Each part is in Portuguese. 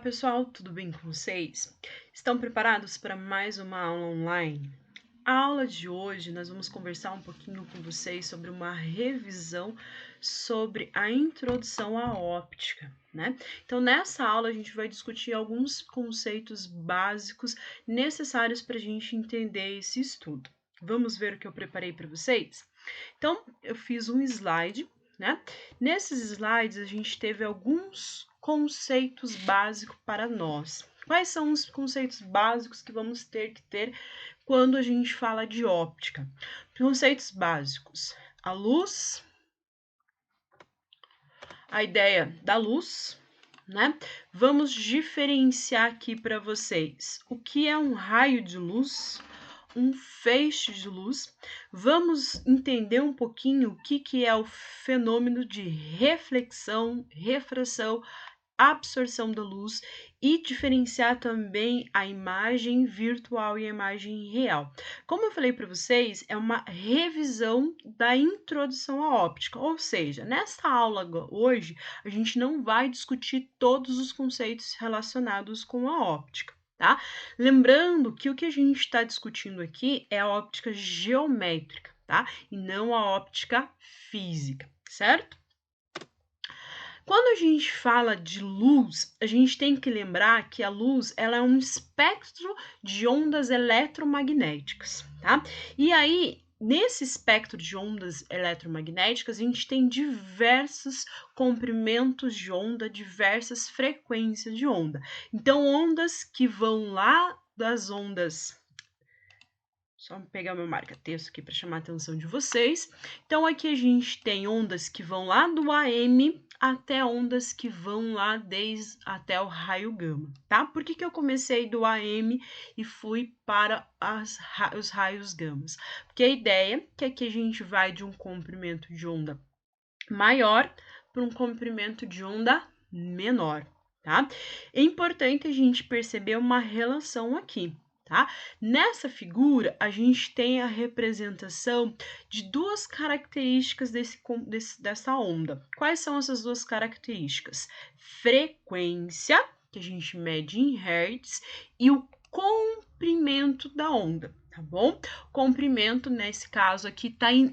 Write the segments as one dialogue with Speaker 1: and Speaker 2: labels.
Speaker 1: pessoal, tudo bem com vocês? Estão preparados para mais uma aula online? A aula de hoje nós vamos conversar um pouquinho com vocês sobre uma revisão sobre a introdução à óptica, né? Então, nessa aula a gente vai discutir alguns conceitos básicos necessários para a gente entender esse estudo. Vamos ver o que eu preparei para vocês? Então, eu fiz um slide, né? Nesses slides a gente teve alguns conceitos básicos para nós. Quais são os conceitos básicos que vamos ter que ter quando a gente fala de óptica? Conceitos básicos: a luz, a ideia da luz, né? Vamos diferenciar aqui para vocês o que é um raio de luz, um feixe de luz. Vamos entender um pouquinho o que é o fenômeno de reflexão, refração, absorção da luz e diferenciar também a imagem virtual e a imagem real. Como eu falei para vocês, é uma revisão da introdução à óptica, ou seja, nessa aula hoje a gente não vai discutir todos os conceitos relacionados com a óptica. Tá? Lembrando que o que a gente está discutindo aqui é a óptica geométrica, tá? E não a óptica física, certo? Quando a gente fala de luz, a gente tem que lembrar que a luz ela é um espectro de ondas eletromagnéticas, tá? E aí, nesse espectro de ondas eletromagnéticas, a gente tem diversos comprimentos de onda, diversas frequências de onda. Então, ondas que vão lá das ondas. Só pegar meu marca-texto aqui para chamar a atenção de vocês. Então, aqui a gente tem ondas que vão lá do AM até ondas que vão lá até o raio gama, tá? Por que eu comecei do AM e fui para os raios gamas? Porque a ideia é que aqui a gente vai de um comprimento de onda maior para um comprimento de onda menor, tá? É importante a gente perceber uma relação aqui. Tá? Nessa figura, a gente tem a representação de duas características dessa onda. Quais são essas duas características? Frequência, que a gente mede em hertz, e o comprimento da onda, tá bom? Comprimento, nesse caso aqui, tá em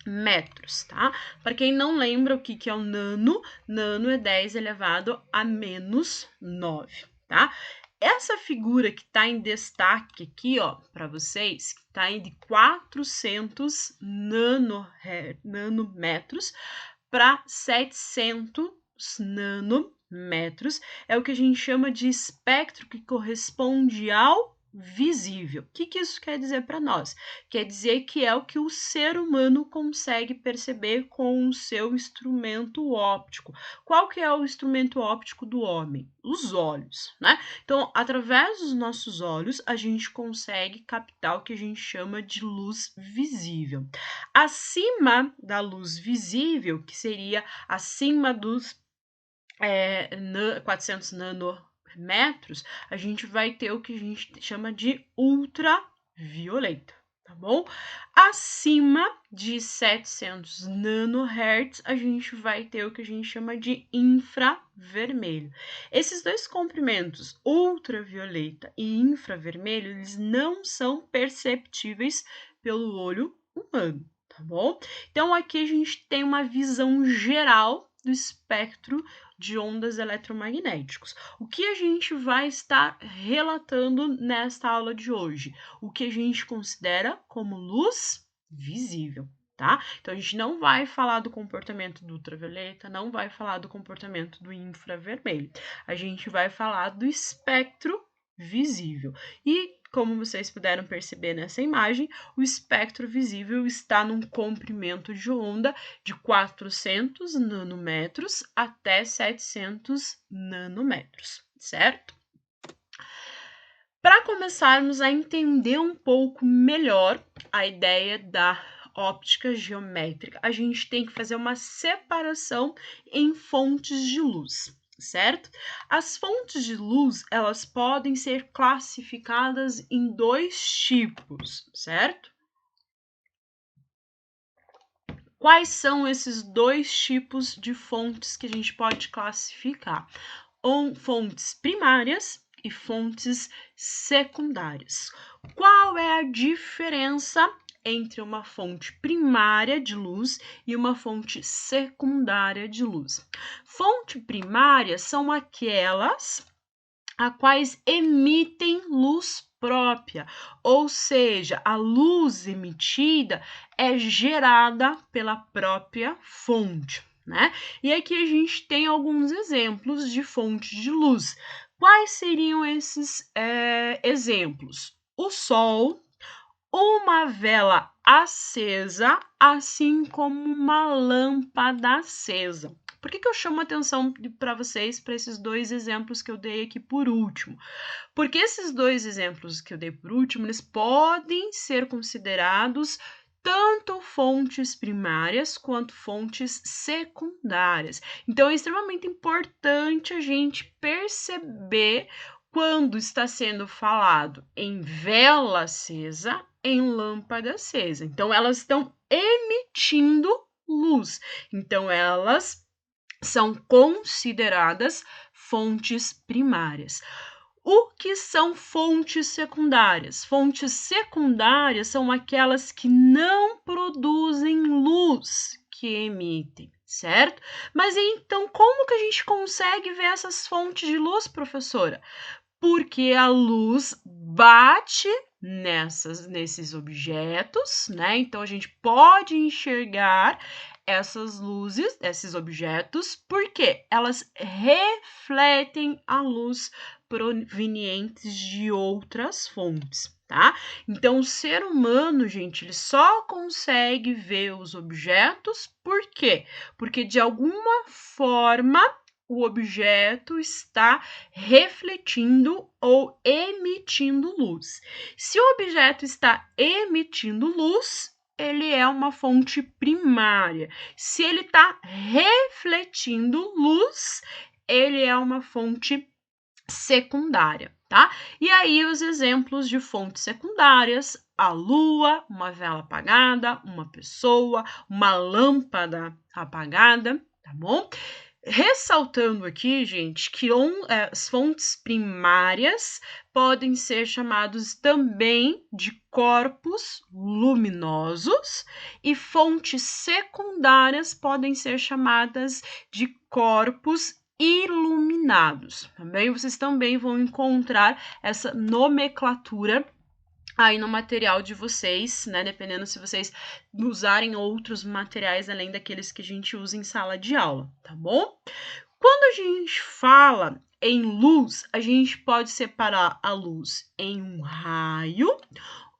Speaker 1: metros, tá? Para quem não lembra o que é o nano, nano é 10 elevado a menos 9, tá? Essa figura que tá em destaque aqui, ó, para vocês, que tá em de 400 nanômetros para 700 nanômetros, é o que a gente chama de espectro que corresponde ao visível. O que isso quer dizer para nós? Quer dizer que é o que o ser humano consegue perceber com o seu instrumento óptico. Qual que é o instrumento óptico do homem? Os olhos, né? Então, através dos nossos olhos, a gente consegue captar o que a gente chama de luz visível. Acima da luz visível, que seria acima dos 400 nanômetros, a gente vai ter o que a gente chama de ultravioleta, tá bom? Acima de 700 nanohertz, a gente vai ter o que a gente chama de infravermelho. Esses dois comprimentos, ultravioleta e infravermelho, eles não são perceptíveis pelo olho humano, tá bom? Então, aqui a gente tem uma visão geral do espectro de ondas eletromagnéticos. O que a gente vai estar relatando nesta aula de hoje? O que a gente considera como luz visível, tá? Então, a gente não vai falar do comportamento do ultravioleta, não vai falar do comportamento do infravermelho. A gente vai falar do espectro visível. E como vocês puderam perceber nessa imagem, o espectro visível está num comprimento de onda de 400 nanômetros até 700 nanômetros, certo? Para começarmos a entender um pouco melhor a ideia da óptica geométrica, a gente tem que fazer uma separação em fontes de luz, certo? As fontes de luz, elas podem ser classificadas em dois tipos, certo? Quais são esses dois tipos de fontes que a gente pode classificar? fontes primárias e fontes secundárias. Qual é a diferença entre uma fonte primária de luz e uma fonte secundária de luz? Fonte primária são aquelas a quais emitem luz própria, ou seja, a luz emitida é gerada pela própria fonte, né? E aqui a gente tem alguns exemplos de fontes de luz. Quais seriam esses exemplos? O sol, uma vela acesa, assim como uma lâmpada acesa. Por que eu chamo a atenção para vocês para esses dois exemplos que eu dei aqui por último? Porque esses dois exemplos que eu dei por último, eles podem ser considerados tanto fontes primárias quanto fontes secundárias. Então, é extremamente importante a gente perceber quando está sendo falado em vela acesa, em lâmpada acesa. Então, elas estão emitindo luz. Então, elas são consideradas fontes primárias. O que são fontes secundárias? Fontes secundárias são aquelas que não produzem luz que emitem, certo? Mas então, como que a gente consegue ver essas fontes de luz, professora? Porque a luz bate nesses objetos, né? Então, a gente pode enxergar essas luzes, esses objetos, porque elas refletem a luz provenientes de outras fontes, tá? Então, o ser humano, gente, ele só consegue ver os objetos, por quê? Porque de alguma forma o objeto está refletindo ou emitindo luz. Se o objeto está emitindo luz, ele é uma fonte primária. Se ele está refletindo luz, ele é uma fonte secundária, tá? E aí os exemplos de fontes secundárias: a lua, uma vela apagada, uma pessoa, uma lâmpada apagada, tá bom? Ressaltando aqui, gente, que as fontes primárias podem ser chamados também de corpos luminosos e fontes secundárias podem ser chamadas de corpos iluminados. Também vocês também vão encontrar essa nomenclatura aí no material de vocês, né? Dependendo se vocês usarem outros materiais além daqueles que a gente usa em sala de aula, tá bom? Quando a gente fala em luz, a gente pode separar a luz em um raio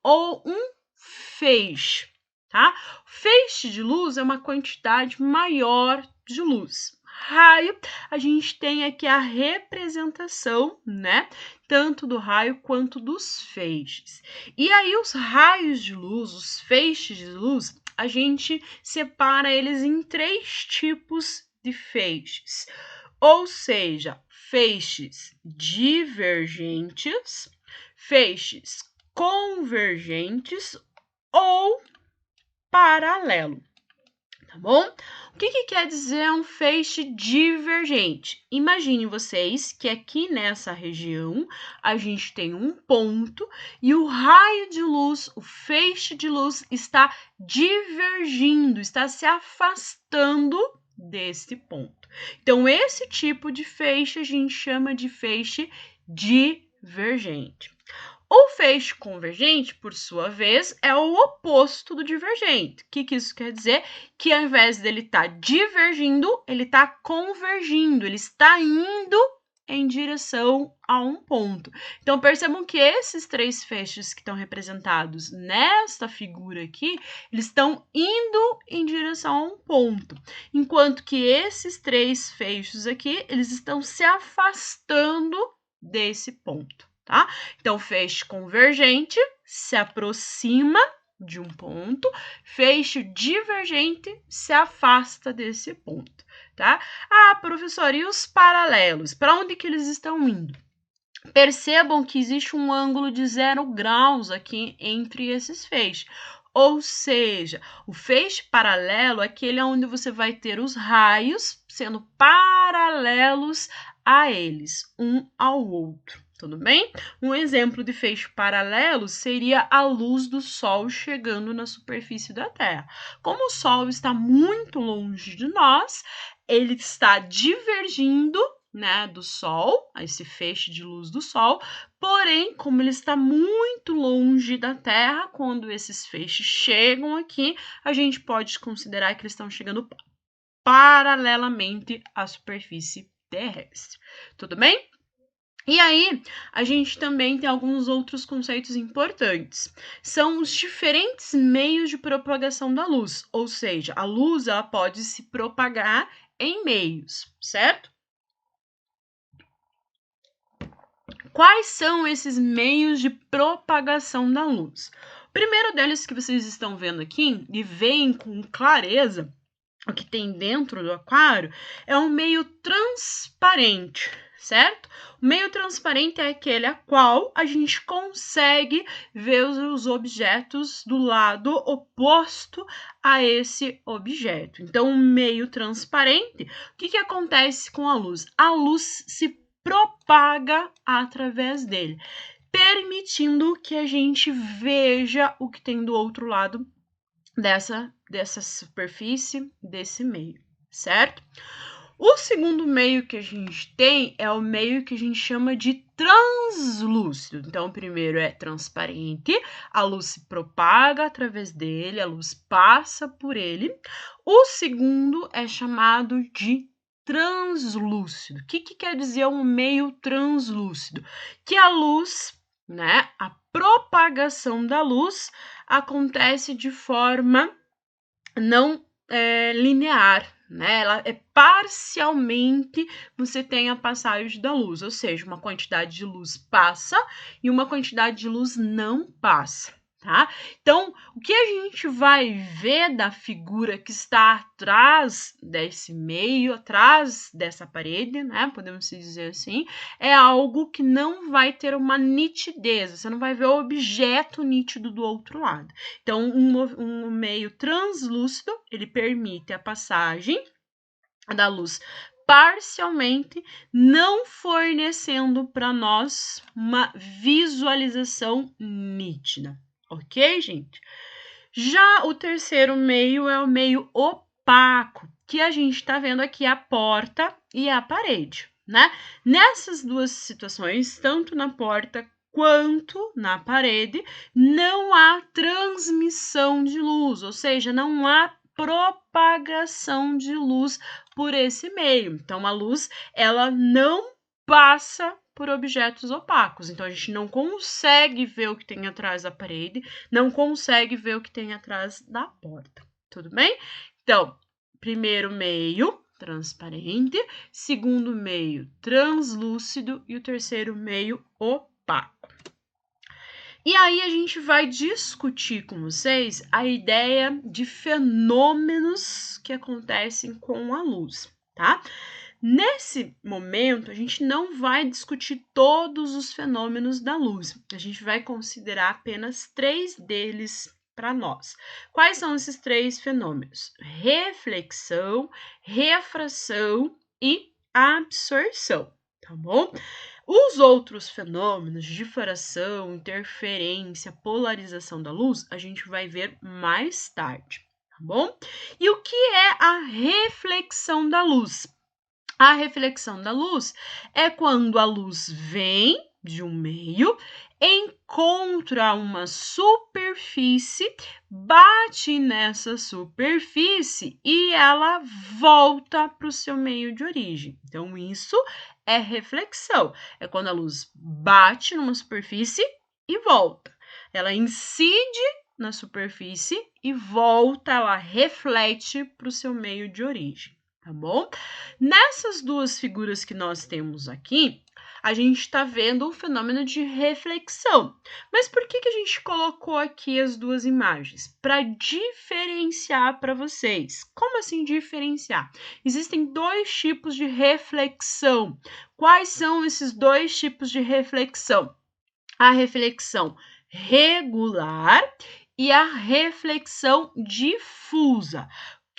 Speaker 1: ou um feixe, tá? Feixe de luz é uma quantidade maior de luz. Raio, a gente tem aqui a representação, né? Tanto do raio quanto dos feixes. E aí, os raios de luz, os feixes de luz, a gente separa eles em 3 tipos de feixes. Ou seja, feixes divergentes, feixes convergentes ou paralelo, tá bom? O que quer dizer um feixe divergente? Imagine vocês que aqui nessa região a gente tem um ponto e o raio de luz, o feixe de luz está divergindo, está se afastando desse ponto. Então, esse tipo de feixe a gente chama de feixe divergente. O feixe convergente, por sua vez, é o oposto do divergente. O que isso quer dizer? Que ao invés dele estar divergindo, ele está convergindo, ele está indo em direção a um ponto. Então, percebam que esses 3 feixes que estão representados nesta figura aqui, eles estão indo em direção a um ponto, enquanto que esses 3 feixes aqui, eles estão se afastando desse ponto. Tá? Então, feixe convergente se aproxima de um ponto, feixe divergente se afasta desse ponto, tá? Ah, professora, e os paralelos? Para onde que eles estão indo? Percebam que existe um ângulo de 0 graus aqui entre esses feixes. Ou seja, o feixe paralelo é aquele onde você vai ter os raios sendo paralelos a eles, um ao outro. Tudo bem? Um exemplo de feixe paralelo seria a luz do Sol chegando na superfície da Terra. Como o Sol está muito longe de nós, ele está divergindo, né, do Sol, esse feixe de luz do Sol, porém, como ele está muito longe da Terra, quando esses feixes chegam aqui, a gente pode considerar que eles estão chegando paralelamente à superfície terrestre. Tudo bem? E aí, a gente também tem alguns outros conceitos importantes. São os diferentes meios de propagação da luz, ou seja, a luz ela pode se propagar em meios, certo? Quais são esses meios de propagação da luz? O primeiro deles que vocês estão vendo aqui, e veem com clareza o que tem dentro do aquário, é um meio transparente, certo? O meio transparente é aquele a qual a gente consegue ver os objetos do lado oposto a esse objeto. Então, o meio transparente, o que acontece com a luz? A luz se propaga através dele, permitindo que a gente veja o que tem do outro lado dessa superfície, desse meio, certo? O segundo meio que a gente tem é o meio que a gente chama de translúcido. Então, o primeiro é transparente, a luz se propaga através dele, a luz passa por ele. O segundo é chamado de translúcido. O que quer dizer um meio translúcido? Que a luz, né, a propagação da luz acontece de forma não linear, né? Ela é parcialmente, você tem a passagem da luz, ou seja, uma quantidade de luz passa e uma quantidade de luz não passa, tá? Então, o que a gente vai ver da figura que está atrás desse meio, atrás dessa parede, né? Podemos dizer assim, é algo que não vai ter uma nitidez, você não vai ver o objeto nítido do outro lado. Então, um meio translúcido, ele permite a passagem da luz parcialmente, não fornecendo para nós uma visualização nítida, ok, gente? Já o terceiro meio é o meio opaco, que a gente está vendo aqui a porta e a parede, né? Nessas duas situações, tanto na porta quanto na parede, não há transmissão de luz, ou seja, não há propagação de luz por esse meio. Então, a luz, ela não passa por objetos opacos. Então, a gente não consegue ver o que tem atrás da parede, não consegue ver o que tem atrás da porta. Tudo bem? Então, primeiro meio, transparente, segundo meio, translúcido e o terceiro meio, opaco. E aí a gente vai discutir com vocês a ideia de fenômenos que acontecem com a luz, tá? Nesse momento, a gente não vai discutir todos os fenômenos da luz. A gente vai considerar apenas 3 deles para nós. Quais são esses 3 fenômenos? Reflexão, refração e absorção, tá bom? Os outros fenômenos, difração, interferência, polarização da luz, a gente vai ver mais tarde, tá bom? E o que é a reflexão da luz? A reflexão da luz é quando a luz vem de um meio, encontra uma superfície, bate nessa superfície e ela volta para o seu meio de origem. Então, isso é reflexão. É quando a luz bate numa superfície e volta. Ela incide na superfície e volta, ela reflete para o seu meio de origem. Tá bom? Nessas duas figuras que nós temos aqui, a gente está vendo um fenômeno de reflexão. Mas por que a gente colocou aqui as duas imagens? Para diferenciar para vocês. Como assim diferenciar? Existem 2 tipos de reflexão. Quais são esses 2 tipos de reflexão? A reflexão regular e a reflexão difusa.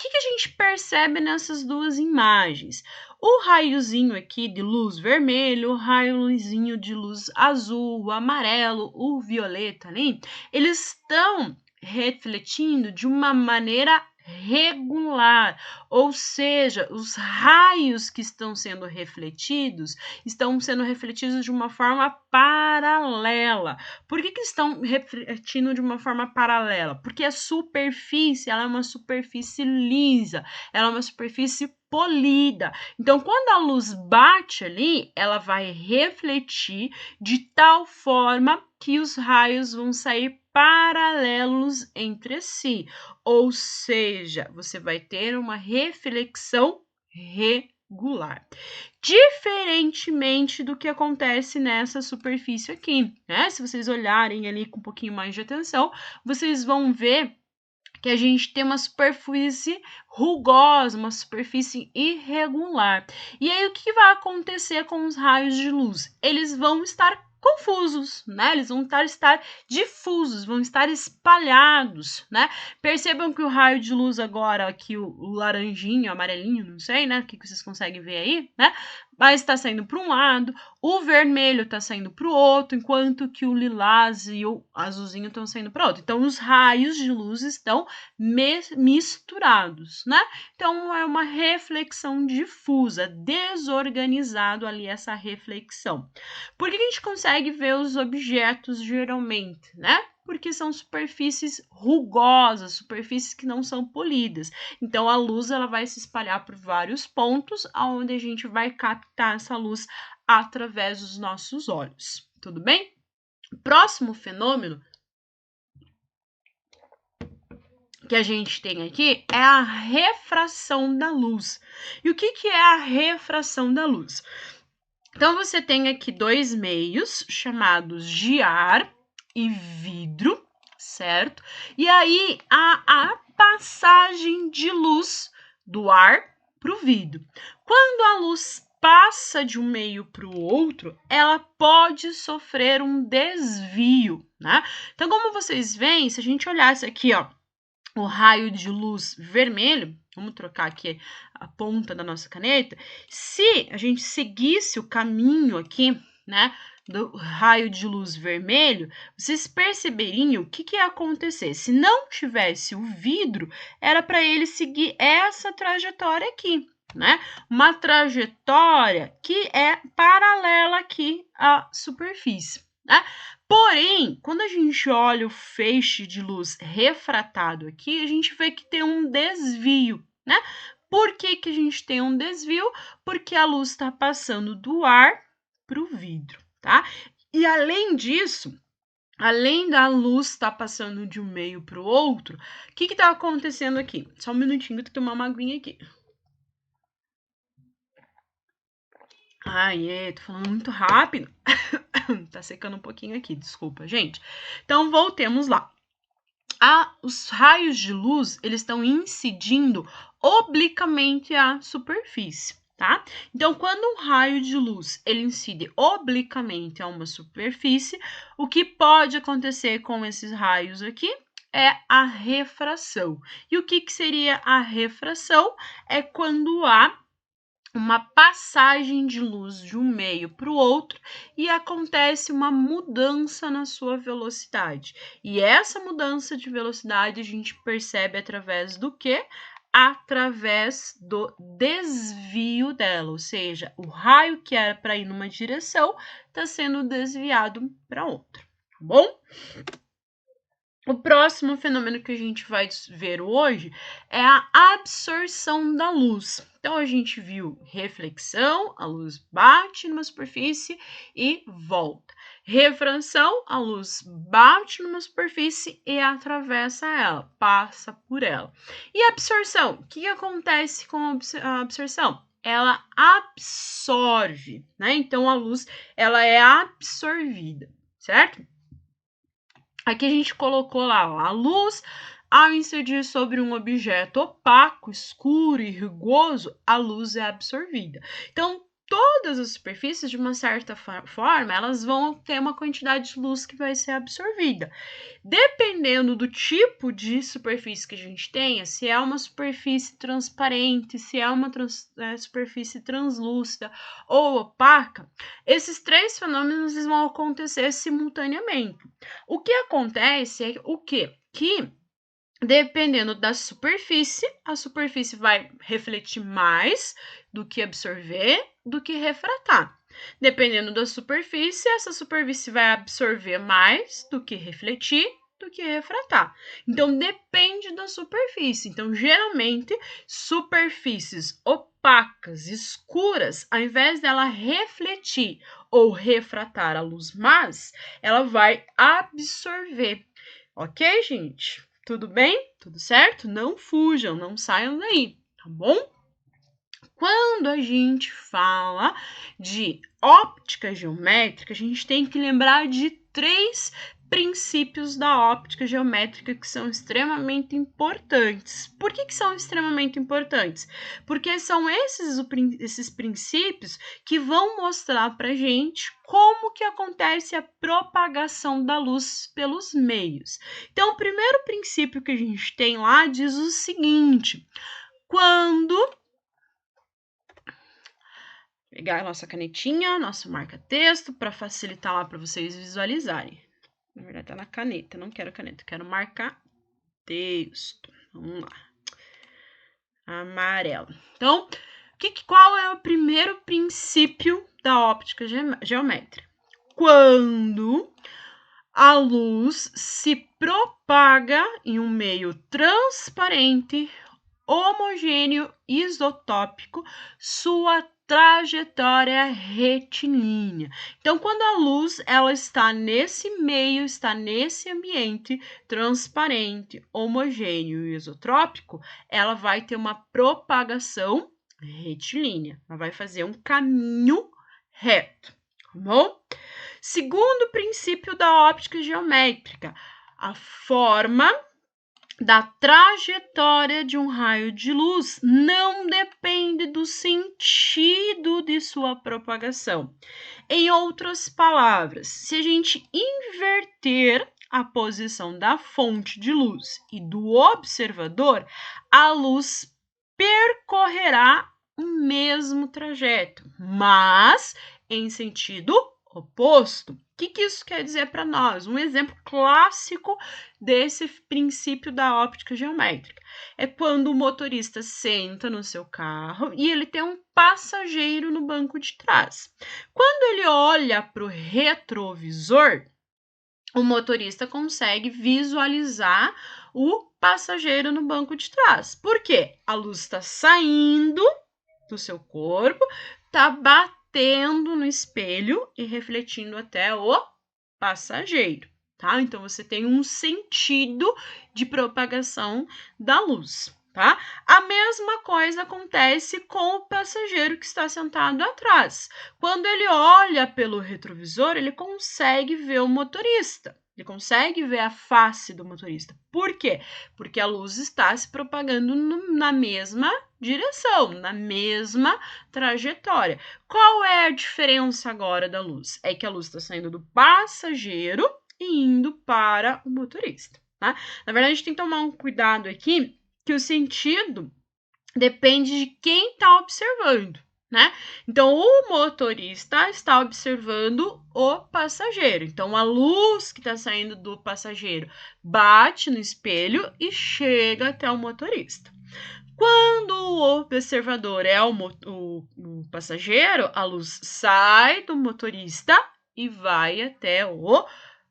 Speaker 1: O que a gente percebe nessas duas imagens? O raiozinho aqui de luz vermelho, o raiozinho de luz azul, o amarelo, o violeta ali, eles estão refletindo de uma maneira regular, ou seja, os raios que estão sendo refletidos de uma forma paralela. Por que estão refletindo de uma forma paralela? Porque a superfície, ela é uma superfície lisa, ela é uma superfície polida. Então, quando a luz bate ali, ela vai refletir de tal forma que os raios vão sair paralelos entre si, ou seja, você vai ter uma reflexão regular, diferentemente do que acontece nessa superfície aqui, né? Se vocês olharem ali com um pouquinho mais de atenção, vocês vão ver que a gente tem uma superfície rugosa, uma superfície irregular. E aí, o que vai acontecer com os raios de luz? Eles vão estar confusos, né? Eles vão estar difusos, vão estar espalhados, né? Percebam que o raio de luz agora, aqui o laranjinho, amarelinho, não sei, né? O que vocês conseguem ver aí, né? Mas está saindo para um lado, o vermelho está saindo para o outro, enquanto que o lilás e o azulzinho estão saindo para outro. Então, os raios de luz estão misturados, né? Então, é uma reflexão difusa, desorganizado ali essa reflexão. Por que a gente consegue ver os objetos geralmente, né? Porque são superfícies rugosas, superfícies que não são polidas. Então, a luz ela vai se espalhar por vários pontos, onde a gente vai captar essa luz através dos nossos olhos. Tudo bem? O próximo fenômeno que a gente tem aqui é a refração da luz. E o que é a refração da luz? Então, você tem aqui dois meios chamados de ar e vidro, certo? E aí, a passagem de luz do ar para o vidro. Quando a luz passa de um meio para o outro, ela pode sofrer um desvio, né? Então, como vocês veem, se a gente olhasse aqui, ó, o raio de luz vermelho, vamos trocar aqui a ponta da nossa caneta, se a gente seguisse o caminho aqui, né, do raio de luz vermelho, vocês perceberiam o que ia acontecer. Se não tivesse o vidro, era para ele seguir essa trajetória aqui, né? Uma trajetória que é paralela aqui à superfície, né? Porém, quando a gente olha o feixe de luz refratado aqui, a gente vê que tem um desvio, né? Por que a gente tem um desvio? Porque a luz está passando do ar para o vidro, tá? E além disso, além da luz estar passando de um meio para o outro, o que está acontecendo aqui? Só um minutinho, eu tenho que tomar uma aguinha aqui. Ai, tô falando muito rápido. Tá secando um pouquinho aqui, desculpa, gente. Então, voltemos lá. Os raios de luz, eles estão incidindo obliquamente à superfície, tá? Então, quando um raio de luz, ele incide obliquamente a uma superfície, o que pode acontecer com esses raios aqui é a refração. E o que seria a refração? É quando há uma passagem de luz de um meio para o outro e acontece uma mudança na sua velocidade. E essa mudança de velocidade a gente percebe através do quê? Através do desvio dela, ou seja, o raio que era para ir numa direção está sendo desviado para outra, tá bom? O próximo fenômeno que a gente vai ver hoje é a absorção da luz. Então, a gente viu reflexão, a luz bate numa superfície e volta. Refração, a luz bate numa superfície e atravessa ela, passa por ela. E absorção, o que acontece com a absorção? Ela absorve, né? Então, a luz, ela é absorvida, certo? Aqui a gente colocou lá, a luz, ao incidir sobre um objeto opaco, escuro e rugoso, a luz é absorvida. Então, todas as superfícies, de uma certa forma, elas vão ter uma quantidade de luz que vai ser absorvida. Dependendo do tipo de superfície que a gente tenha, se é uma superfície transparente, se é uma superfície translúcida ou opaca, esses três fenômenos vão acontecer simultaneamente. O que acontece é o quê? Que dependendo da superfície, a superfície vai refletir mais do que absorver, do que refratar. Dependendo da superfície, essa superfície vai absorver mais do que refletir, do que refratar. Então, depende da superfície. Então, geralmente, superfícies opacas, escuras, ao invés dela refletir ou refratar a luz mais, ela vai absorver. Ok, gente? Tudo bem? Tudo certo? Não fujam, não saiam daí, tá bom? Quando a gente fala de óptica geométrica, a gente tem que lembrar de 3 princípios da óptica geométrica que são extremamente importantes. Por que são extremamente importantes? Porque são esses princípios que vão mostrar para a gente como que acontece a propagação da luz pelos meios. Então, o primeiro princípio que a gente tem lá diz o seguinte: quando pegar a nossa canetinha, nosso marca-texto, para facilitar lá para vocês visualizarem. Na verdade, tá na caneta, não quero caneta, quero marcar texto. Vamos lá. Amarelo. Então, qual é o primeiro princípio da óptica geométrica? Quando a luz se propaga em um meio transparente, homogêneo, isotópico, sua trajetória retilínea. Então, quando a luz ela está nesse meio, está nesse ambiente transparente, homogêneo e isotrópico, ela vai ter uma propagação retilínea. Ela vai fazer um caminho reto, tá bom? Segundo princípio da óptica geométrica, a forma da trajetória de um raio de luz não depende do sentido de sua propagação. Em outras palavras, se a gente inverter a posição da fonte de luz e do observador, a luz percorrerá o mesmo trajeto, mas em sentido oposto. O que isso quer dizer para nós? Um exemplo clássico desse princípio da óptica geométrica é quando o motorista senta no seu carro e ele tem um passageiro no banco de trás. Quando ele olha para o retrovisor, o motorista consegue visualizar o passageiro no banco de trás. Por quê? A luz está saindo do seu corpo, está batendo no espelho e refletindo até o passageiro, tá? Então, você tem um sentido de propagação da luz, tá? A mesma coisa acontece com o passageiro que está sentado atrás. Quando ele olha pelo retrovisor, ele consegue ver o motorista. Ele consegue ver a face do motorista. Por quê? Porque a luz está se propagando na mesma direção, na mesma trajetória. Qual é a diferença agora da luz? É que a luz está saindo do passageiro e indo para o motorista, tá? Na verdade, a gente tem que tomar um cuidado aqui, que o sentido depende de quem está observando, né? Então, o motorista está observando o passageiro. Então, a luz que está saindo do passageiro bate no espelho e chega até o motorista. Quando o observador é o passageiro, a luz sai do motorista e vai até o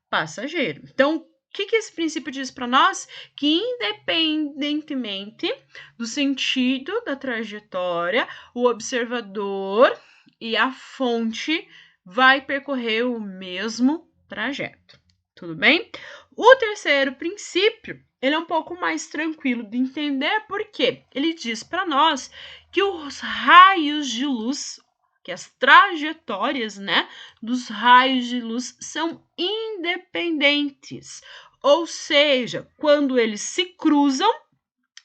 Speaker 1: passageiro. Então, o que esse princípio diz para nós? Que independentemente do sentido da trajetória, o observador e a fonte vai percorrer o mesmo trajeto. Tudo bem? O terceiro princípio, ele é um pouco mais tranquilo de entender, porque ele diz para nós que os raios de luz, que as trajetórias, né, dos raios de luz são independentes. Ou seja, quando eles se cruzam,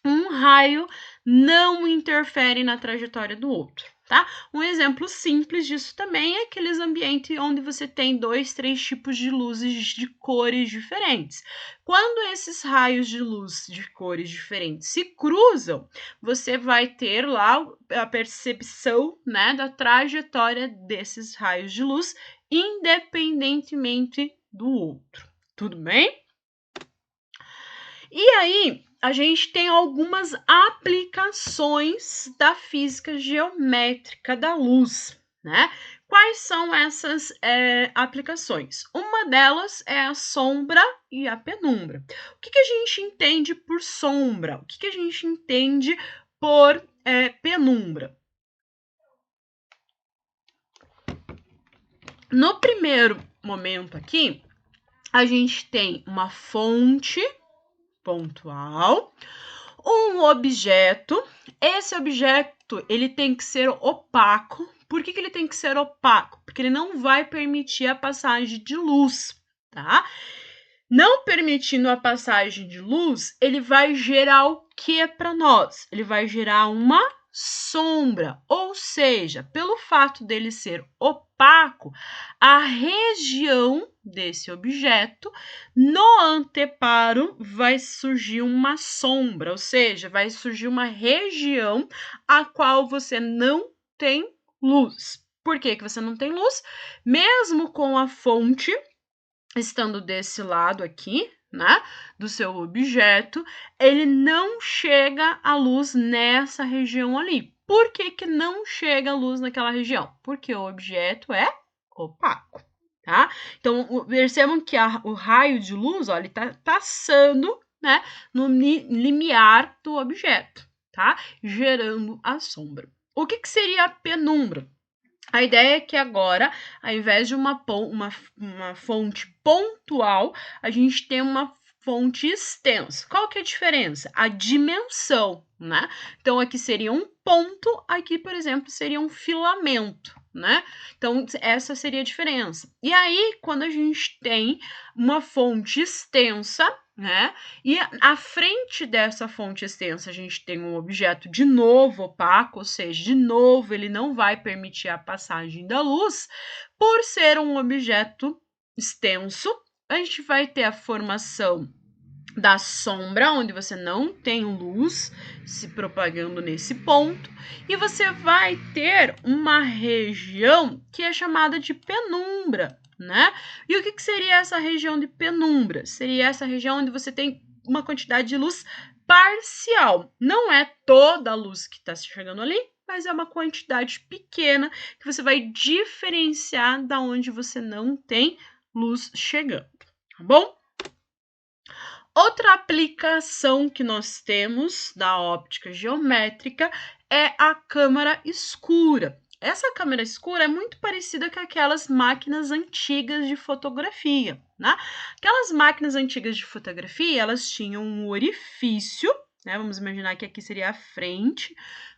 Speaker 1: um raio não interfere na trajetória do outro, tá? Um exemplo simples disso também é aqueles ambientes onde você tem 2, 3 tipos de luzes de cores diferentes. Quando esses raios de luz de cores diferentes se cruzam, você vai ter lá a percepção, né, da trajetória desses raios de luz, independentemente do outro. Tudo bem? E aí, a gente tem algumas aplicações da física geométrica da luz, né? Quais são essas aplicações? Uma delas é a sombra e a penumbra. O que a gente entende por sombra? O que a gente entende por penumbra? No primeiro momento aqui, a gente tem uma fonte pontual, um objeto. Esse objeto, ele tem que ser opaco. Por que ele tem que ser opaco? Porque ele não vai permitir a passagem de luz, tá? Não permitindo a passagem de luz, ele vai gerar o que para nós? Ele vai gerar uma sombra, ou seja, pelo fato dele ser opaco, a região desse objeto no anteparo vai surgir uma sombra, ou seja, vai surgir uma região a qual você não tem luz. Por que você não tem luz? Mesmo com a fonte estando desse lado aqui, né, do seu objeto, ele não chega a luz nessa região ali. Por que não chega a luz naquela região? Porque o objeto é opaco, tá? Então, percebam que o raio de luz, ó, ele tá passando, né, no limiar do objeto, tá? Gerando a sombra. O que seria a penumbra? A ideia é que agora, ao invés de uma fonte pontual, a gente tem uma fonte extensa. Qual que é a diferença? A dimensão, né? Então, aqui seria um ponto, aqui, por exemplo, seria um filamento, né? Então, essa seria a diferença. E aí, quando a gente tem uma fonte extensa, né? E à frente dessa fonte extensa, a gente tem um objeto de novo opaco, ou seja, de novo ele não vai permitir a passagem da luz. Por ser um objeto extenso, a gente vai ter a formação da sombra, onde você não tem luz se propagando nesse ponto, e você vai ter uma região que é chamada de penumbra, né? E o que seria essa região de penumbra? Seria essa região onde você tem uma quantidade de luz parcial. Não é toda a luz que está chegando ali, mas é uma quantidade pequena que você vai diferenciar da onde você não tem luz chegando, tá bom? Outra aplicação que nós temos da óptica geométrica é a câmara escura. Essa câmera escura é muito parecida com aquelas máquinas antigas de fotografia, né? Aquelas máquinas antigas de fotografia, elas tinham um orifício, né? Vamos imaginar que aqui seria a frente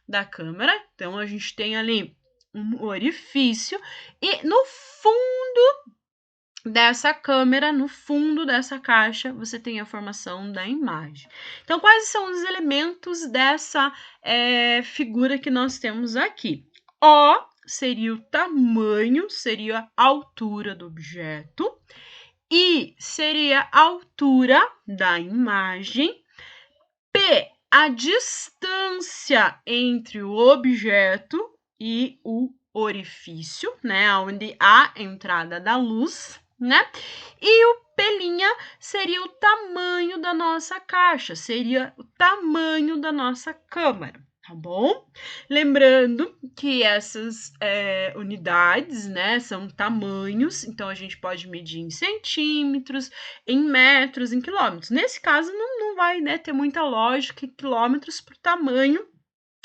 Speaker 1: da câmera. Então, a gente tem ali um orifício e no fundo dessa câmera, no fundo dessa caixa, você tem a formação da imagem. Então, quais são os elementos dessa figura que nós temos aqui? O seria o tamanho, seria a altura do objeto. I seria a altura da imagem. P, a distância entre o objeto e o orifício, né? Onde há a entrada da luz, né? E o pelinha seria o tamanho da nossa caixa, seria o tamanho da nossa câmera, tá bom? Lembrando que essas unidades, né, são tamanhos, então a gente pode medir em centímetros, em metros, em quilômetros. Nesse caso, não vai, né, ter muita lógica em quilômetros por tamanho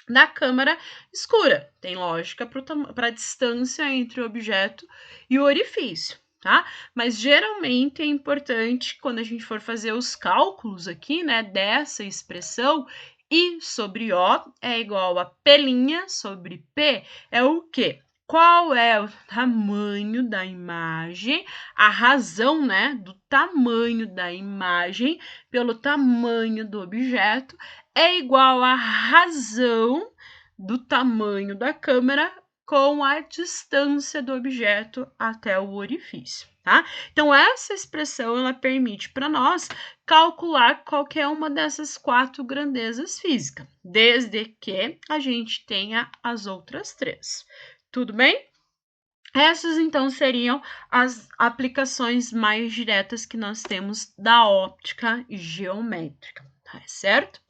Speaker 1: da câmara escura. Tem lógica para a distância entre o objeto e o orifício, tá? Mas geralmente é importante, quando a gente for fazer os cálculos aqui, né, dessa expressão, I sobre O é igual a pelinha sobre P, é o quê? Qual é o tamanho da imagem, a razão, né, do tamanho da imagem pelo tamanho do objeto é igual à razão do tamanho da câmera com a distância do objeto até o orifício, tá? Então, essa expressão, ela permite para nós calcular qualquer uma dessas 4 grandezas físicas, desde que a gente tenha as outras 3. Tudo bem? Essas, então, seriam as aplicações mais diretas que nós temos da óptica geométrica, tá certo?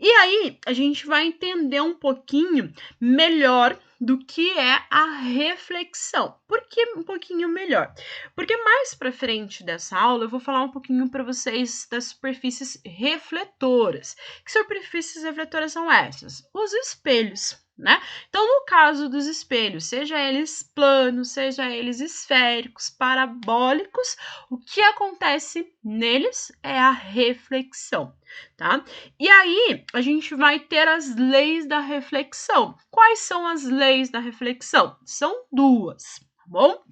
Speaker 1: E aí, a gente vai entender um pouquinho melhor do que é a reflexão. Por que um pouquinho melhor? Porque mais para frente dessa aula eu vou falar um pouquinho para vocês das superfícies refletoras. Que superfícies refletoras são essas? Os espelhos, né? Então, no caso dos espelhos, seja eles planos, seja eles esféricos, parabólicos, o que acontece neles é a reflexão, tá? E aí, a gente vai ter as leis da reflexão. Quais são as leis da reflexão? São 2, tá bom?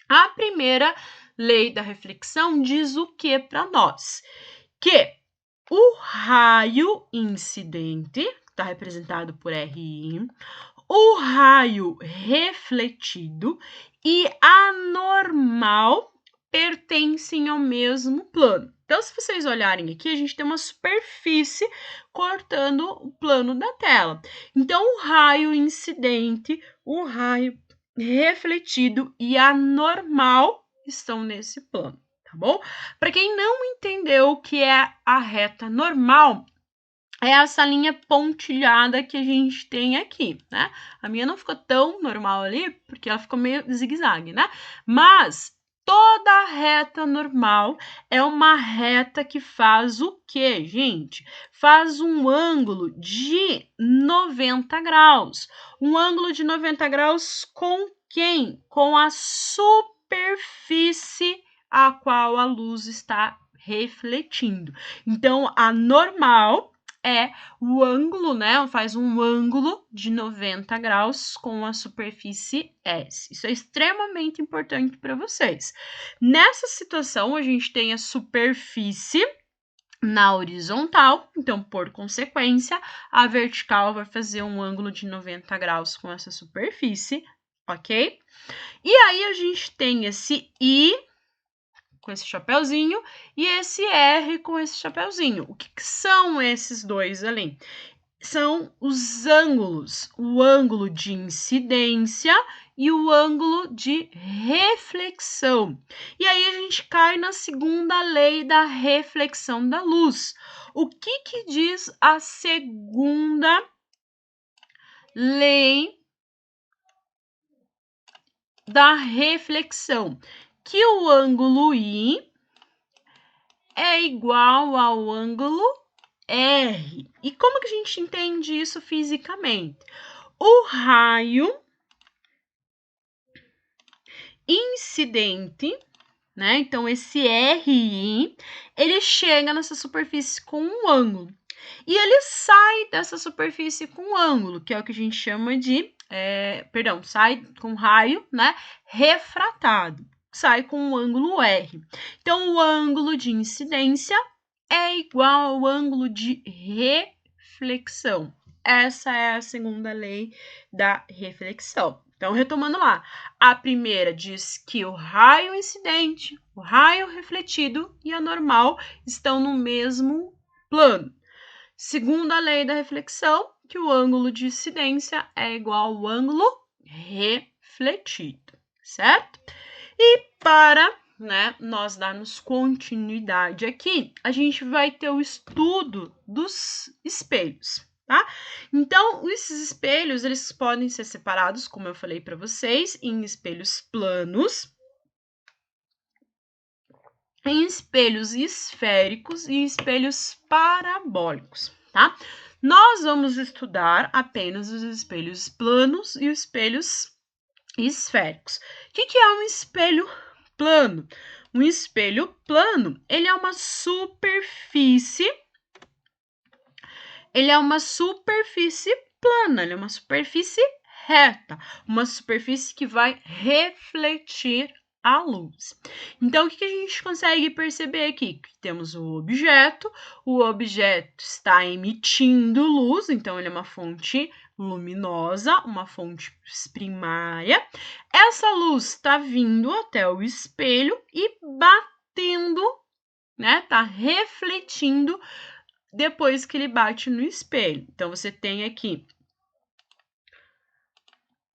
Speaker 1: A primeira lei da reflexão diz o que para nós? Que o raio incidente, está representado por RI, o raio refletido e a normal pertencem ao mesmo plano. Então, se vocês olharem aqui, a gente tem uma superfície cortando o plano da tela. Então, o raio incidente, o raio refletido e a normal estão nesse plano, tá bom? Para quem não entendeu o que é a reta normal, é essa linha pontilhada que a gente tem aqui, né? A minha não ficou tão normal ali, porque ela ficou meio zigue-zague, né? Mas toda reta normal é uma reta que faz o quê, gente? Faz um ângulo de 90 graus. Um ângulo de 90 graus com quem? Com a superfície a qual a luz está refletindo. Então, a normal é o ângulo, né? Faz um ângulo de 90 graus com a superfície S. Isso é extremamente importante para vocês. Nessa situação, a gente tem a superfície na horizontal, então, por consequência, a vertical vai fazer um ângulo de 90 graus com essa superfície, ok? E aí, a gente tem esse I com esse chapeuzinho e esse R com esse chapeuzinho. O que são esses dois ali? São os ângulos, o ângulo de incidência e o ângulo de reflexão. E aí a gente cai na segunda lei da reflexão da luz. O que diz a segunda lei da reflexão? Que o ângulo I é igual ao ângulo R. E como que a gente entende isso fisicamente? O raio incidente, né? Então, esse RI, ele chega nessa superfície com um ângulo. E ele sai dessa superfície com um ângulo, que é o que a gente chama de... sai com raio, né? Refratado. Sai com um ângulo R. Então, o ângulo de incidência é igual ao ângulo de reflexão. Essa é a segunda lei da reflexão. Então, retomando lá, a primeira diz que o raio incidente, o raio refletido e a normal estão no mesmo plano. Segunda lei da reflexão, que o ângulo de incidência é igual ao ângulo refletido, certo? E para nós darmos continuidade aqui, a gente vai ter o estudo dos espelhos, tá? Então, esses espelhos, eles podem ser separados, como eu falei para vocês, em espelhos planos, em espelhos esféricos e espelhos parabólicos, tá? Nós vamos estudar apenas os espelhos planos e os espelhos esféricos. O que é um espelho plano? Um espelho plano, ele é uma superfície plana, ele é uma superfície reta, uma superfície que vai refletir a luz. Então, o que a gente consegue perceber aqui? Que temos o objeto está emitindo luz, então ele é uma fonte luminosa, uma fonte primária. Essa luz está vindo até o espelho e batendo, né? Tá refletindo depois que ele bate no espelho. Então, você tem aqui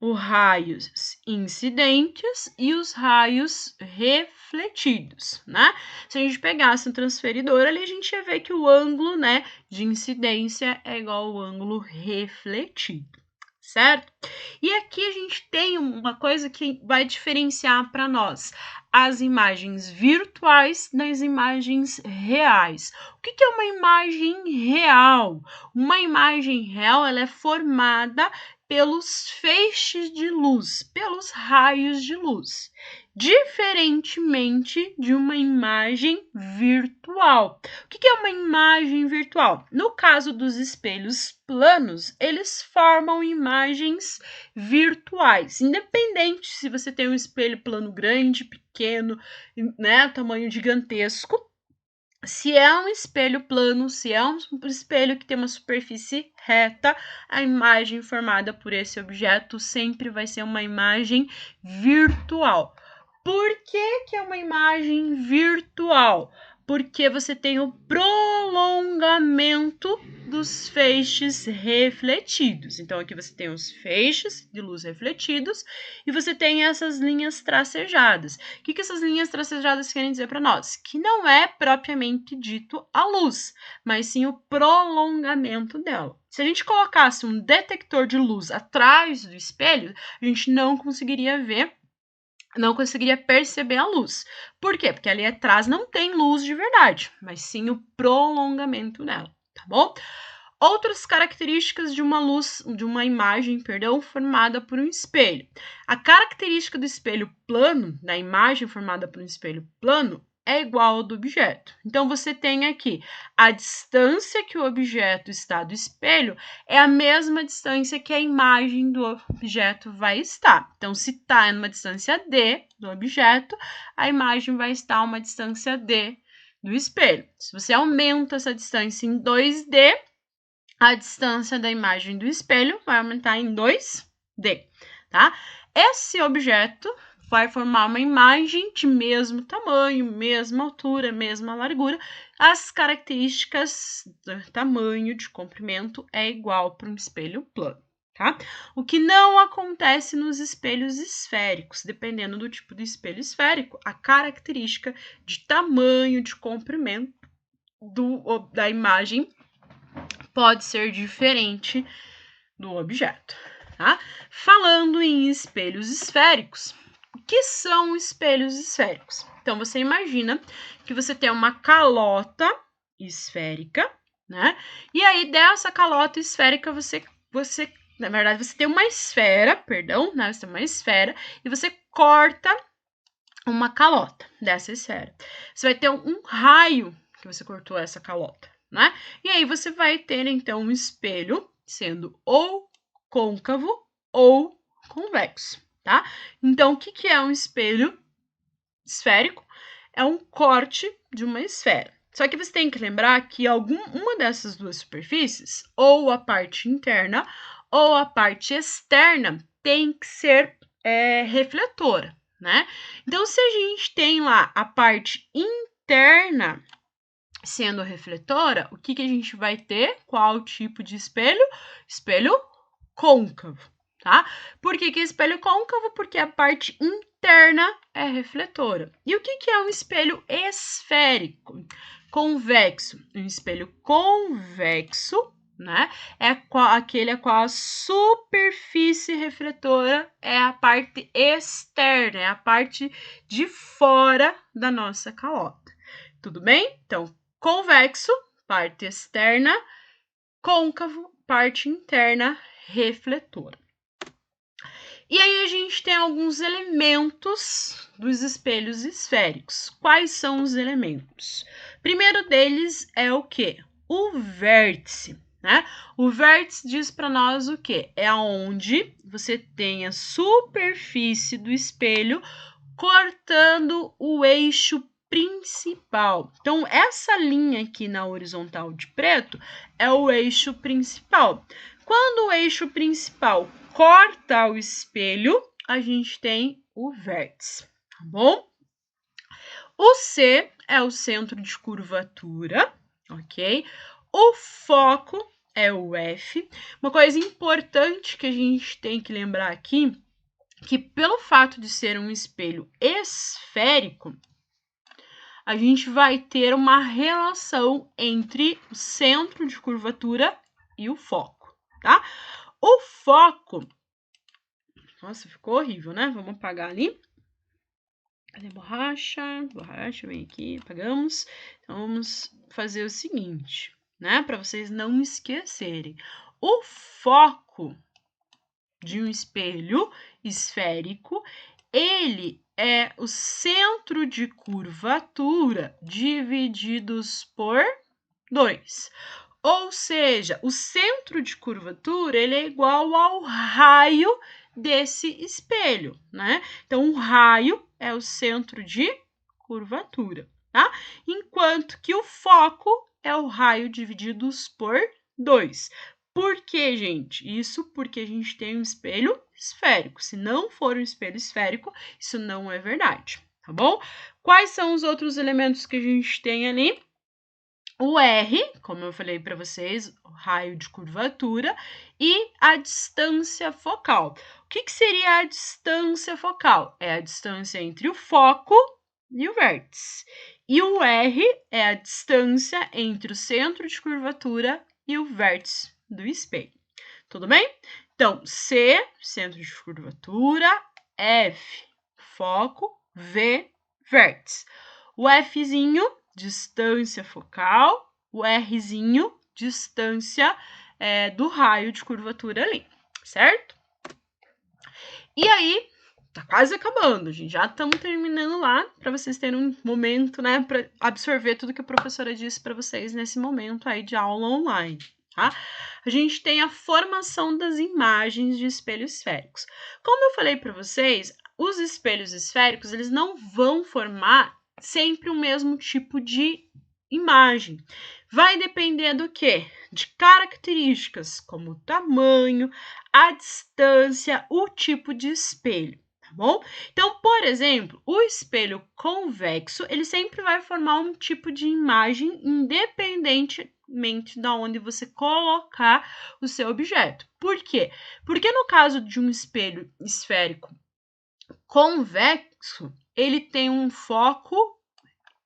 Speaker 1: os raios incidentes e os raios refletidos, né? Se a gente pegasse um transferidor ali, a gente ia ver que o ângulo, né, de incidência é igual ao ângulo refletido, certo? E aqui a gente tem uma coisa que vai diferenciar para nós as imagens virtuais das imagens reais. O que é uma imagem real? Uma imagem real, ela é formada pelos feixes de luz, pelos raios de luz, diferentemente de uma imagem virtual. O que é uma imagem virtual? No caso dos espelhos planos, eles formam imagens virtuais, independente se você tem um espelho plano grande, pequeno, né, tamanho gigantesco. Se é um espelho plano, se é um espelho que tem uma superfície reta, a imagem formada por esse objeto sempre vai ser uma imagem virtual. Por que é uma imagem virtual? Porque você tem o prolongamento dos feixes refletidos. Então, aqui você tem os feixes de luz refletidos e você tem essas linhas tracejadas. O que essas linhas tracejadas querem dizer para nós? Que não é propriamente dito a luz, mas sim o prolongamento dela. Se a gente colocasse um detector de luz atrás do espelho, a gente não conseguiria ver, não conseguiria perceber a luz. Por quê? Porque ali atrás não tem luz de verdade, mas sim o prolongamento dela, tá bom? Outras características de uma luz, de uma imagem, formada por um espelho. A característica do espelho plano, da imagem formada por um espelho plano, é igual ao do objeto. Então, você tem aqui a distância que o objeto está do espelho é a mesma distância que a imagem do objeto vai estar. Então, se está numa distância D do objeto, a imagem vai estar a uma distância D do espelho. Se você aumenta essa distância em 2D, a distância da imagem do espelho vai aumentar em 2D, tá? Esse objeto vai formar uma imagem de mesmo tamanho, mesma altura, mesma largura. As características do tamanho, de comprimento, é igual para um espelho plano, tá? O que não acontece nos espelhos esféricos, dependendo do tipo de espelho esférico, a característica de tamanho, de comprimento da imagem pode ser diferente do objeto, tá? Falando em espelhos esféricos, o que são espelhos esféricos? Então, você imagina que você tem uma calota esférica, né? E aí, dessa calota esférica, na verdade, você tem uma esfera, né? Você tem uma esfera e você corta uma calota dessa esfera. Você vai ter um raio que você cortou essa calota, né? E aí você vai ter, então, um espelho sendo ou côncavo ou convexo, tá? Então, o que é um espelho esférico? É um corte de uma esfera. Só que você tem que lembrar que uma dessas duas superfícies, ou a parte interna ou a parte externa, tem que ser refletora, né? Então, se a gente tem lá a parte interna sendo refletora, o que a gente vai ter? Qual tipo de espelho? Espelho côncavo, tá? Por que espelho côncavo? Porque a parte interna é refletora. E o que é um espelho esférico? Convexo. Um espelho convexo, né? É aquele a qual a superfície refletora é a parte externa, é a parte de fora da nossa calota. Tudo bem? Então, convexo, parte externa, côncavo, parte interna, refletora. E aí a gente tem alguns elementos dos espelhos esféricos. Quais são os elementos? Primeiro deles é o quê? O vértice, né? O vértice diz para nós o quê? É onde você tem a superfície do espelho cortando o eixo principal. Então, essa linha aqui na horizontal de preto é o eixo principal. Quando o eixo principal corta o espelho, a gente tem o vértice, tá bom? O C é o centro de curvatura, ok? O foco é o F. Uma coisa importante que a gente tem que lembrar aqui, que pelo fato de ser um espelho esférico, a gente vai ter uma relação entre o centro de curvatura e o foco, tá? O foco... Nossa, ficou horrível, né? Vamos apagar ali. Cadê a borracha? Borracha, vem aqui, apagamos. Então, vamos fazer o seguinte, né? Para vocês não esquecerem. O foco de um espelho esférico, ele é o centro de curvatura divididos por 2. Ou seja, o centro de curvatura, ele é igual ao raio desse espelho, né? Então, o raio é o centro de curvatura, tá? Enquanto que o foco é o raio divididos por 2. Por que, gente? Isso porque a gente tem um espelho esférico. Se não for um espelho esférico, isso não é verdade, tá bom? Quais são os outros elementos que a gente tem ali? O R, como eu falei para vocês, o raio de curvatura, e a distância focal. O que seria a distância focal? É a distância entre o foco e o vértice. E o R é a distância entre o centro de curvatura e o vértice do espelho. Tudo bem? Então, C, centro de curvatura, F, foco, V, vértice. O Fzinho, distância focal, o Rzinho, distância do raio de curvatura ali, certo? E aí, tá quase acabando, gente. Já estamos terminando lá, para vocês terem um momento, né, para absorver tudo que a professora disse para vocês nesse momento aí de aula online, tá? A gente tem a formação das imagens de espelhos esféricos. Como eu falei para vocês, os espelhos esféricos, eles não vão formar sempre o mesmo tipo de imagem. Vai depender do quê? De características como o tamanho, a distância, o tipo de espelho, tá bom? Então, por exemplo, o espelho convexo, ele sempre vai formar um tipo de imagem independentemente de onde você colocar o seu objeto. Por quê? Porque no caso de um espelho esférico convexo, ele tem um foco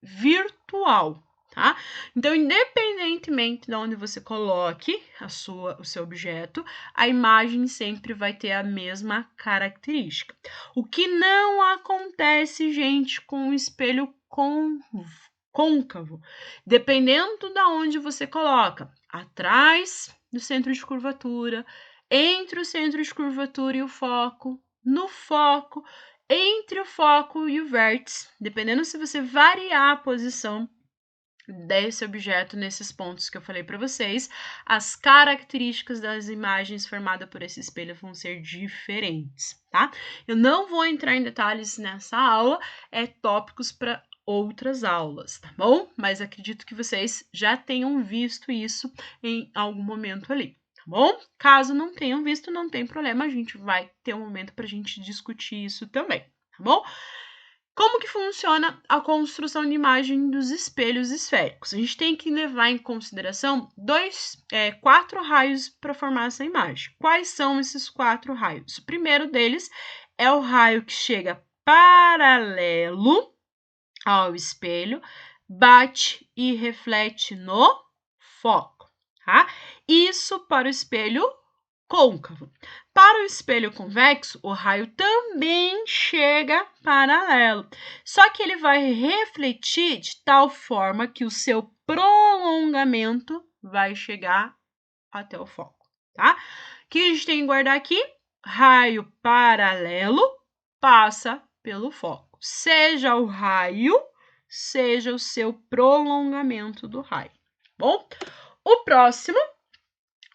Speaker 1: virtual, tá? Então, independentemente de onde você coloque o seu objeto, a imagem sempre vai ter a mesma característica. O que não acontece, gente, com o espelho côncavo, dependendo de onde você coloca, atrás do centro de curvatura, entre o centro de curvatura e o foco, no foco, entre o foco e o vértice, dependendo se você variar a posição desse objeto nesses pontos que eu falei para vocês, as características das imagens formadas por esse espelho vão ser diferentes, tá? Eu não vou entrar em detalhes nessa aula, é tópicos para outras aulas, tá bom? Mas acredito que vocês já tenham visto isso em algum momento ali. Tá bom? Caso não tenham visto, não tem problema, a gente vai ter um momento para a gente discutir isso também, tá bom? Como que funciona a construção de imagem dos espelhos esféricos? A gente tem que levar em consideração 4 raios para formar essa imagem. Quais são esses 4 raios? O primeiro deles é o raio que chega paralelo ao espelho, bate e reflete no foco, tá? Isso para o espelho côncavo. Para o espelho convexo, o raio também chega paralelo, só que ele vai refletir de tal forma que o seu prolongamento vai chegar até o foco, tá? O que a gente tem que guardar aqui? Raio paralelo passa pelo foco, seja o raio, seja o seu prolongamento do raio, bom? O próximo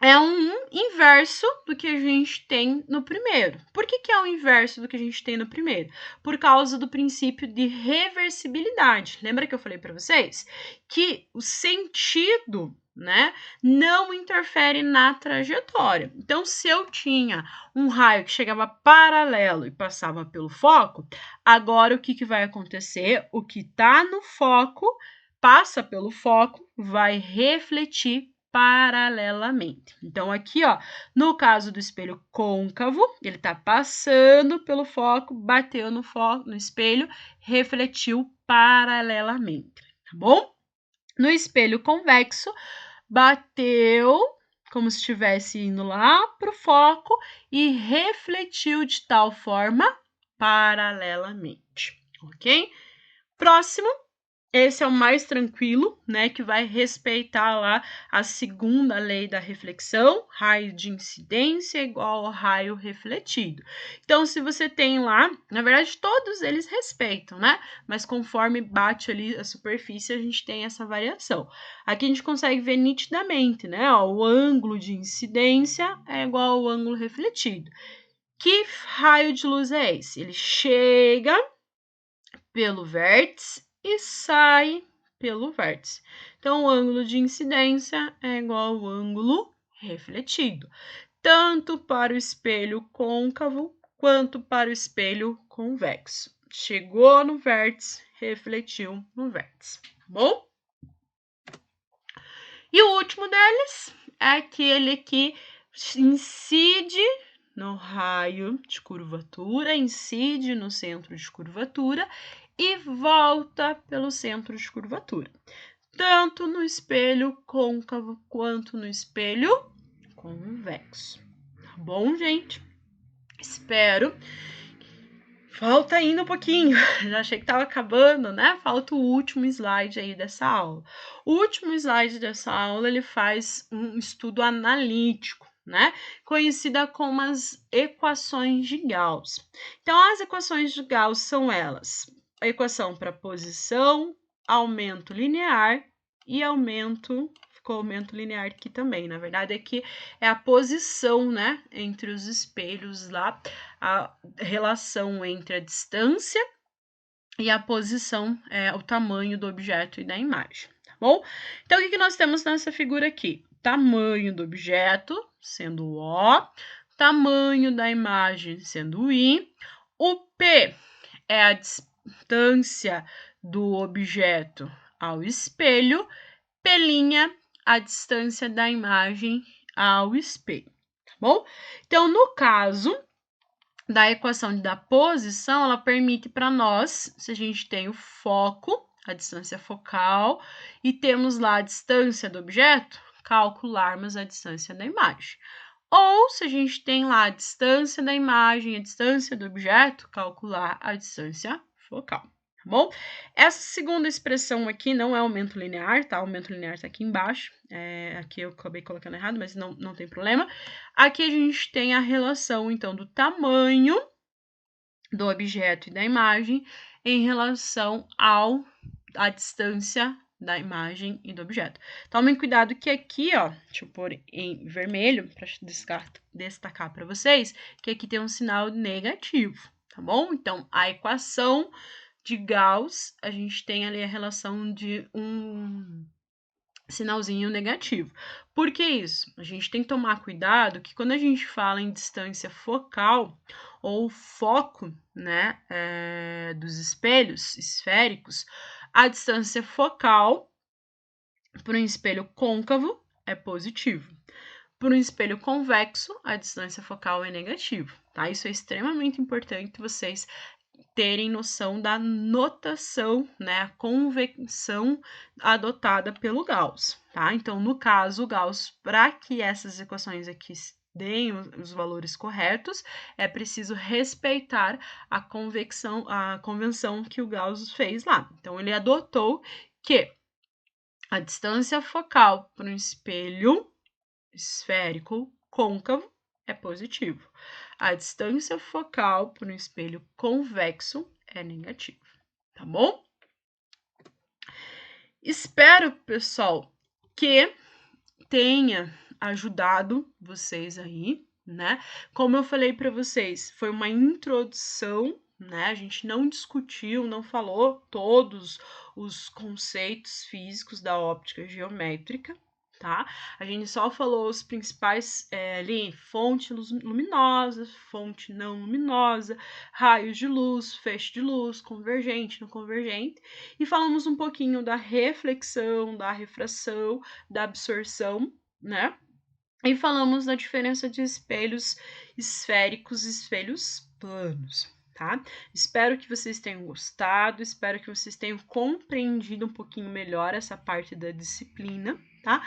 Speaker 1: é um inverso do que a gente tem no primeiro. Por que é o inverso do que a gente tem no primeiro? Por causa do princípio de reversibilidade. Lembra que eu falei para vocês que o sentido, né, não interfere na trajetória. Então, se eu tinha um raio que chegava paralelo e passava pelo foco, agora o que vai acontecer? O que está no foco passa pelo foco, vai refletir paralelamente. Então, aqui, ó, no caso do espelho côncavo, ele tá passando pelo foco, bateu no foco, no espelho, refletiu paralelamente, tá bom? No espelho convexo, bateu como se estivesse indo lá pro foco e refletiu de tal forma paralelamente, ok? Próximo. Esse é o mais tranquilo, né, que vai respeitar lá a segunda lei da reflexão, raio de incidência igual ao raio refletido. Então, se você tem lá, na verdade, todos eles respeitam, né? Mas conforme bate ali a superfície, a gente tem essa variação. Aqui a gente consegue ver nitidamente, né? Ó, o ângulo de incidência é igual ao ângulo refletido. Que raio de luz é esse? Ele chega pelo vértice e sai pelo vértice. Então, o ângulo de incidência é igual ao ângulo refletido, tanto para o espelho côncavo quanto para o espelho convexo. Chegou no vértice, refletiu no vértice, tá bom? E o último deles é aquele que incide no raio de curvatura, incide no centro de curvatura e volta pelo centro de curvatura, tanto no espelho côncavo quanto no espelho convexo. Tá bom, gente? Espero. Falta ainda um pouquinho, já achei que estava acabando, né? Falta o último slide aí dessa aula. O último slide dessa aula, ele faz um estudo analítico, né? Conhecida como as equações de Gauss. Então, as equações de Gauss são elas: a equação para posição, aumento linear e aumento linear aqui também. Na verdade, aqui é a posição, né, entre os espelhos lá, a relação entre a distância e a posição, o tamanho do objeto e da imagem, tá bom? Então, o que nós temos nessa figura aqui? Tamanho do objeto, sendo o O, tamanho da imagem, sendo o I, o P é a distância do objeto ao espelho, P', a distância da imagem ao espelho, tá bom? Então, no caso da equação da posição, ela permite para nós, se a gente tem o foco, a distância focal, e temos lá a distância do objeto, calcularmos a distância da imagem. Ou, se a gente tem lá a distância da imagem, a distância do objeto, calcular a distância focal. Tá bom? Essa segunda expressão aqui não é aumento linear, tá? O aumento linear tá aqui embaixo. Aqui eu acabei colocando errado, mas não tem problema. Aqui a gente tem a relação, então, do tamanho do objeto e da imagem em relação à distância da imagem e do objeto. Tomem cuidado que aqui, ó, deixa eu pôr em vermelho para destacar para vocês, que aqui tem um sinal negativo, tá bom? Então, a equação de Gauss, a gente tem ali a relação de um sinalzinho negativo. Por que isso? A gente tem que tomar cuidado que quando a gente fala em distância focal ou foco, né, dos espelhos esféricos, a distância focal para um espelho côncavo é positivo. Para um espelho convexo, a distância focal é negativa, tá? Isso é extremamente importante vocês terem noção da notação, né, a convenção adotada pelo Gauss, tá? Então, no caso, o Gauss, para que essas equações aqui deem os valores corretos, é preciso respeitar a convenção que o Gauss fez lá. Então, ele adotou que a distância focal para um espelho esférico côncavo é positivo. A distância focal para um espelho convexo é negativa, tá bom? Espero, pessoal, que tenha ajudado vocês aí, né? Como eu falei para vocês, foi uma introdução, né? A gente não discutiu, não falou todos os conceitos físicos da óptica geométrica, tá? A gente só falou os principais ali, fonte luminosa, fonte não luminosa, raios de luz, feixe de luz, convergente, não convergente, e falamos um pouquinho da reflexão, da refração, da absorção, né? E falamos da diferença de espelhos esféricos e espelhos planos, tá? Espero que vocês tenham gostado, espero que vocês tenham compreendido um pouquinho melhor essa parte da disciplina, tá?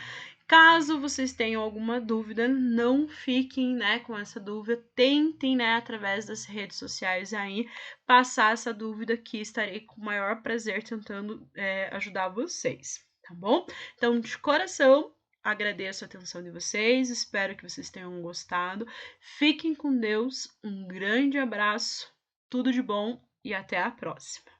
Speaker 1: Caso vocês tenham alguma dúvida, não fiquem, né, com essa dúvida, tentem, né, através das redes sociais aí, passar essa dúvida que estarei com o maior prazer tentando ajudar vocês, tá bom? Então, de coração, agradeço a atenção de vocês, espero que vocês tenham gostado. Fiquem com Deus, um grande abraço, tudo de bom e até a próxima.